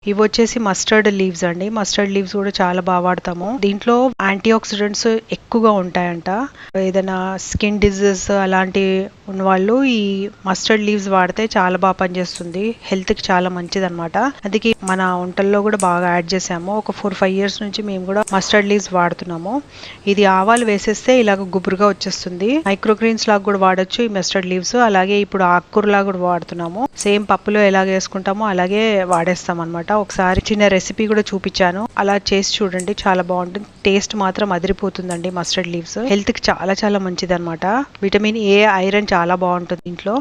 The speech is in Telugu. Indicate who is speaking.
Speaker 1: ఇవి వచ్చేసి మస్టర్డ్ లీవ్స్ అండి. మస్టర్డ్ లీవ్స్ కూడా చాలా బాగా వాడతాము. దీంట్లో యాంటీ ఆక్సిడెంట్స్ ఎక్కువగా ఉంటాయంట. ఏదైనా స్కిన్ డిజీజ్ అలాంటి ఉన్న వాళ్ళు ఈ మస్టర్డ్ లీవ్స్ వాడితే చాలా బాగా పనిచేస్తుంది. హెల్త్ కి చాలా మంచిది అనమాట. అందుకే మన వంటల్లో కూడా బాగా యాడ్ చేసాము. ఒక 4-5 years నుంచి మేము కూడా మస్టర్డ్ లీవ్స్ వాడుతున్నాము. ఇది ఆవాలు వేసేస్తే ఇలాగ గుబురుగా వచ్చేస్తుంది. మైక్రోగ్రీన్స్ లాగా కూడా వాడొచ్చు ఈ మస్టర్డ్ లీవ్స్. అలాగే ఇప్పుడు ఆకుకూరలా కూడా వాడుతున్నాము. సేమ్ పప్పులో ఎలాగ వేసుకుంటామో అలాగే వాడేస్తాం అనమాట. ఒకసారి చిన్న రెసిపీ కూడా చూపించాను, అలా చేసి చూడండి, చాలా బాగుంటుంది. టేస్ట్ మాత్రం అదిరిపోతుందండి. మస్టర్డ్ లీవ్స్ హెల్త్ కి చాలా చాలా మంచిది అనమాట. విటమిన్ ఏ, ఐరన్ చాలా బాగుంటుంది ఇంట్లో.